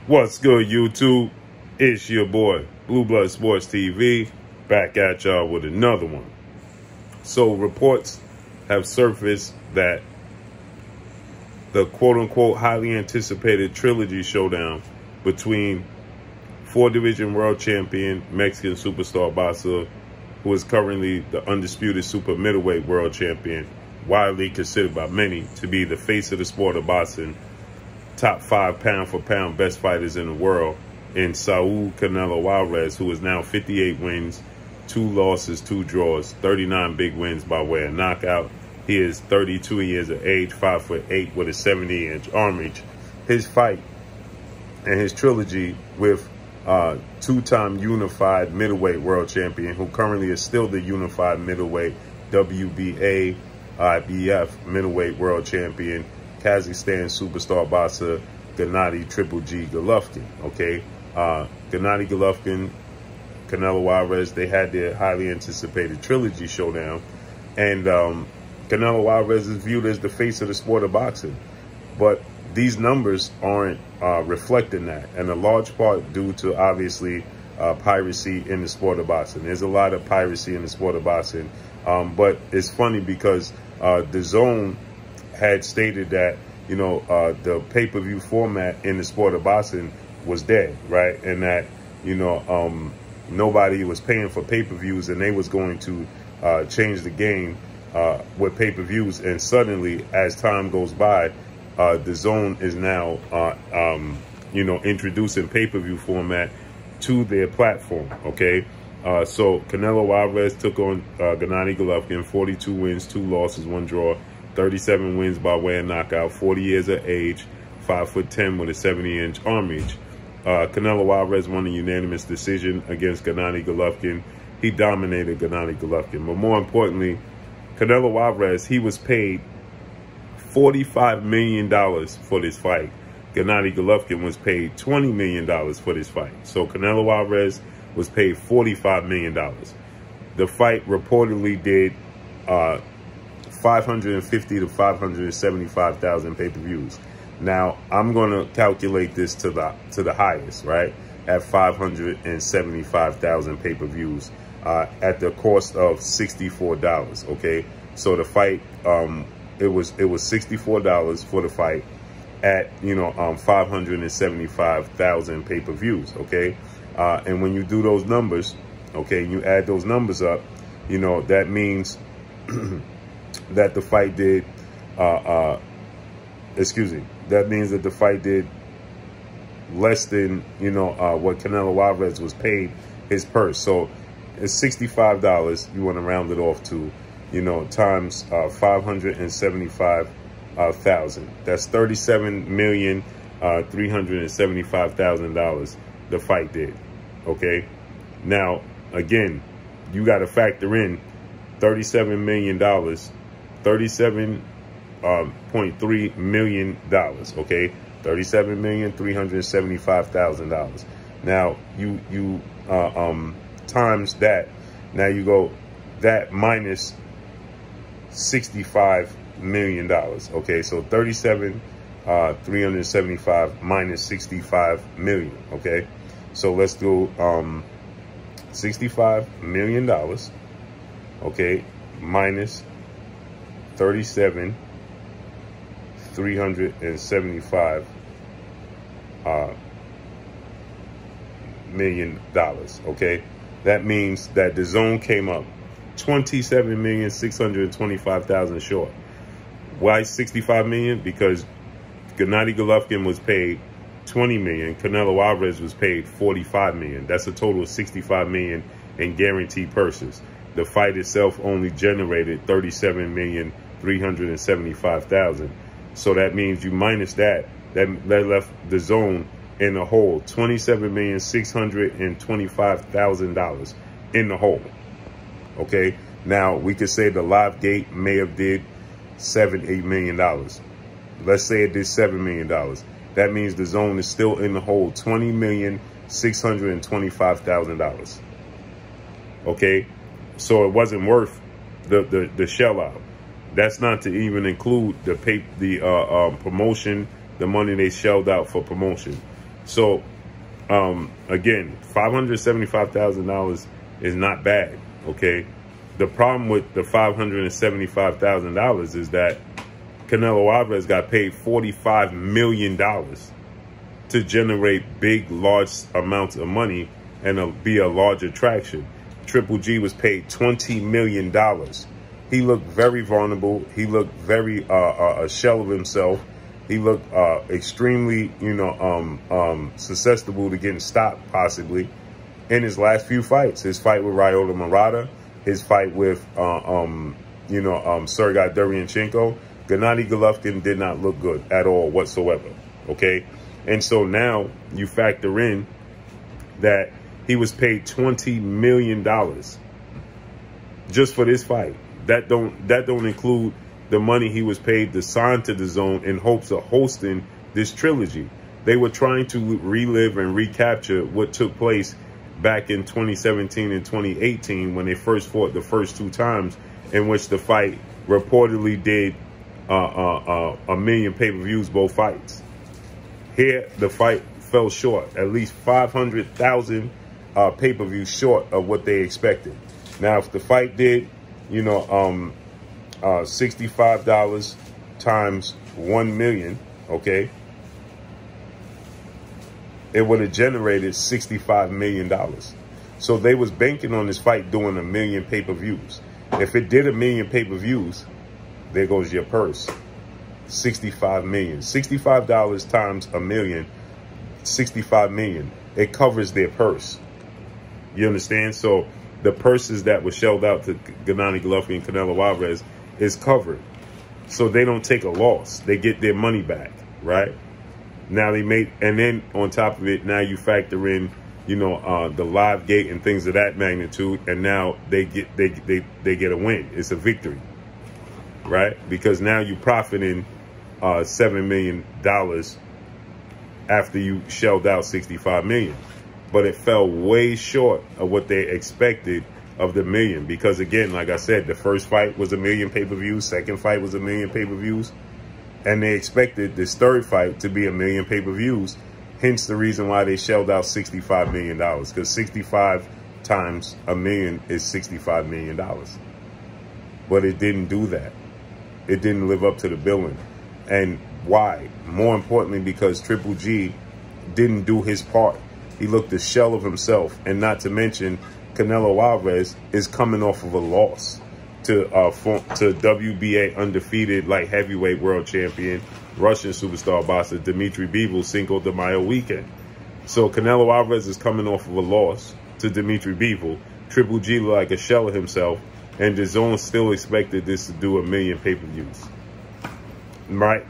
What's good, YouTube? It's your boy, Blue Blood Sports TV, back at y'all with another one. So reports have surfaced that the quote-unquote highly anticipated trilogy showdown between 4-division world champion Mexican superstar boxer, who is currently the undisputed super middleweight world champion, widely considered by many to be the face of the sport of boxing, top 5 pound-for-pound best fighters in the world, in Saul Canelo Alvarez, who is now 58 wins, 2 losses, 2 draws, 39 big wins by way of knockout. He is 32 years of age, 5'8", with a 70-inch arm reach. His fight and his trilogy with two-time unified middleweight world champion, who currently is still the unified middleweight WBA IBF middleweight world champion, Kazakhstan superstar boxer Gennady Triple G Golovkin. Okay, Gennady Golovkin, Canelo Alvarez, they had their highly anticipated trilogy showdown, and Canelo Alvarez is viewed as the face of the sport of boxing, but these numbers aren't reflecting that, and a large part due to obviously piracy in the sport of boxing. There's a lot of piracy in the sport of boxing, but it's funny because Dazn had stated that, you know, the pay-per-view format in the sport of boxing was dead, right? And that, you know, nobody was paying for pay-per-views, and they was going to change the game with pay-per-views. And suddenly, as time goes by, Dazn is now, you know, introducing pay-per-view format to their platform, okay? So Canelo Alvarez took on Gennady Golovkin, 42 wins, 2 losses, 1 draw, 37 wins by way of knockout, 40 years of age, 5'10" with a 70-inch arm reach. Canelo Alvarez won a unanimous decision against Gennady Golovkin. He dominated Gennady Golovkin. But more importantly, Canelo Alvarez, he was paid $45 million for this fight. Gennady Golovkin was paid $20 million for this fight. So Canelo Alvarez was paid $45 million. The fight reportedly did 550 to 575,000 pay-per-views. Now I'm going to calculate this to the highest, right? At 575,000 pay-per-views at the cost of $64. Okay, so the fight it was $64 for the fight at, you know, 575,000 pay-per-views. Okay, and when you do those numbers, okay, you add those numbers up, you know, that means that the fight did, that means that the fight did less than, you know, what Canelo Alvarez was paid his purse. So it's $65, you want to round it off to, you know, times 575,000. That's $37,375,000 the fight did. Okay, now again, you got to factor in $37 million, $37.3 million, okay? $37,375,000. Now you times that. Now you go that minus $65 million. Okay, so 375 minus 65 million. Okay, so let's do $65 million. Okay, minus 375 million dollars. Okay, that means that the zone came up 27,625,000 short. Why 65 million? Because Gennady Golovkin was paid 20 million. Canelo Alvarez was paid 45 million. That's a total of 65 million in guaranteed purses. The fight itself only generated 37,375,000. So that means you minus that left the zone in the hole $27,625,000 in the hole. Okay, now we could say the live gate may have did $7-8 million. Let's say it did $7 million. That means the zone is still in the hole $20,625,000. Okay, so it wasn't worth the shell out. That's not to even include the promotion, the money they shelled out for promotion. So, again, $575,000 is not bad, okay? The problem with the $575,000 is that Canelo Alvarez got paid $45 million to generate big, large amounts of money and be a large attraction. Triple G was paid $20 million. He looked very vulnerable. He looked very a shell of himself. He looked extremely, susceptible to getting stopped, possibly, in his last few fights. His fight with Ryota Murata, his fight with, Sergey Derevyanchenko. Gennady Golovkin did not look good at all whatsoever, okay? And so now you factor in that he was paid $20 million just for this fight. That don't include the money he was paid to sign to DAZN in hopes of hosting this trilogy. They were trying to relive and recapture what took place back in 2017 and 2018 when they first fought the first two times, in which the fight reportedly did a million pay-per-views, both fights. Here, the fight fell short, at least 500,000 pay-per-views short of what they expected. Now, if the fight did, $65 times 1 million, okay, it would have generated $65 million. So they was banking on this fight doing a million pay-per-views. If it did a million pay-per-views, there goes your purse. 65 million. $65 times a million, 65 million. It covers their purse. You understand? So the purses that were shelled out to Gennady Golovkin and Canelo Alvarez is covered. So they don't take a loss. They get their money back, right? Now they made, and then on top of it, now you factor in, the live gate and things of that magnitude, and now they get a win. It's a victory, right? Because now you profiting $7 million after you shelled out $65 million. But it fell way short of what they expected of the million. Because again, like I said, the first fight was a million pay-per-views. Second fight was a million pay-per-views. And they expected this third fight to be a million pay-per-views. Hence the reason why they shelled out $65 million. Because 65 times a million is $65 million. But it didn't do that. It didn't live up to the billing. And why? More importantly, because Triple G didn't do his part. He looked a shell of himself. And not to mention, Canelo Alvarez is coming off of a loss to WBA undefeated light heavyweight world champion, Russian superstar boxer Dmitry Bivol Cinco de Mayo weekend. So Canelo Alvarez is coming off of a loss to Dmitry Bivol. Triple G looked like a shell of himself, and DAZN still expected this to do a million pay-per-views. Right?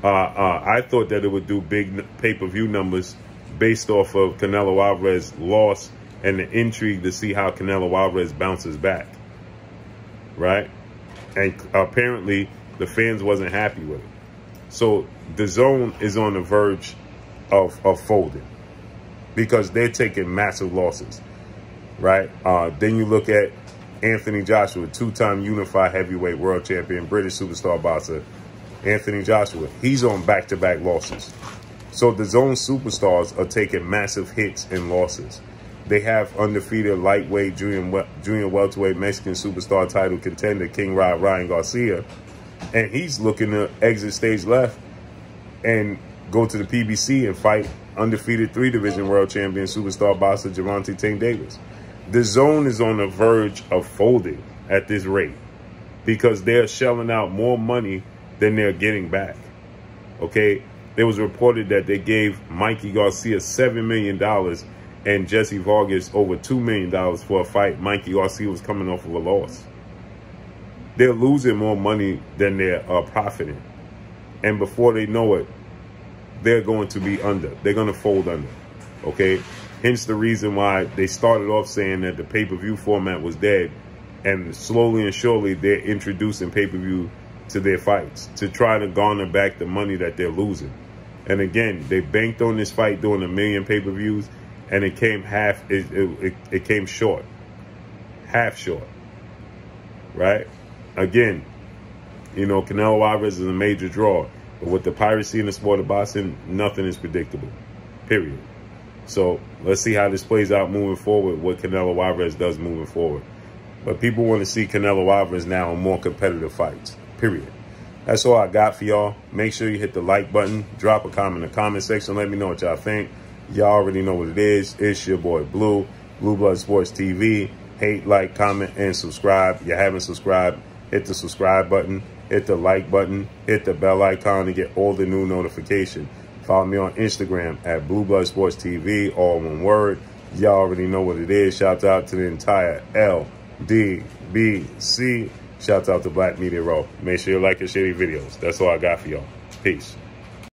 I thought that it would do big pay-per-view numbers based off of Canelo Alvarez's loss and the intrigue to see how Canelo Alvarez bounces back. Right? And apparently the fans wasn't happy with it. So DAZN is on the verge of folding because they're taking massive losses. Right? Then you look at Anthony Joshua, two-time unified heavyweight world champion, British superstar boxer. Anthony Joshua, he's on back-to-back losses. So DAZN superstars are taking massive hits and losses. They have undefeated lightweight, junior welterweight Mexican superstar title contender King Ryan Garcia. And he's looking to exit stage left and go to the PBC and fight undefeated 3-division world champion superstar boxer Gervonta Tank Davis. DAZN is on the verge of folding at this rate because they're shelling out more money than they're getting back. Okay? It was reported that they gave Mikey Garcia $7 million and Jesse Vargas over $2 million for a fight. Mikey Garcia was coming off of a loss. They're losing more money than they're profiting. And before they know it, they're going to be under. They're going to fold under. Okay? Hence the reason why they started off saying that the pay-per-view format was dead. And slowly and surely, they're introducing pay-per-view to their fights to try to garner back the money that they're losing. And again, they banked on this fight doing a million pay-per-views, and it came it came short. Half short. Right? Again, Canelo Alvarez is a major draw. But with the piracy in the sport of boxing, nothing is predictable. period. So let's see how this plays out moving forward, what Canelo Alvarez does moving forward. But people want to see Canelo Alvarez now in more competitive fights, period. That's all I got for y'all. Make sure you hit the like button. Drop a comment in the comment section. Let me know what y'all think. Y'all already know what it is. It's your boy Blue, Blue Blood Sports TV. Hate, like, comment, and subscribe. If you haven't subscribed, hit the subscribe button. Hit the like button. Hit the bell icon to get all the new notifications. Follow me on Instagram at Blue Blood Sports TV, all one word. Y'all already know what it is. Shout out to the entire LDBC. Shout out to Black Media Raw. Make sure you like and share these videos. That's all I got for y'all. Peace.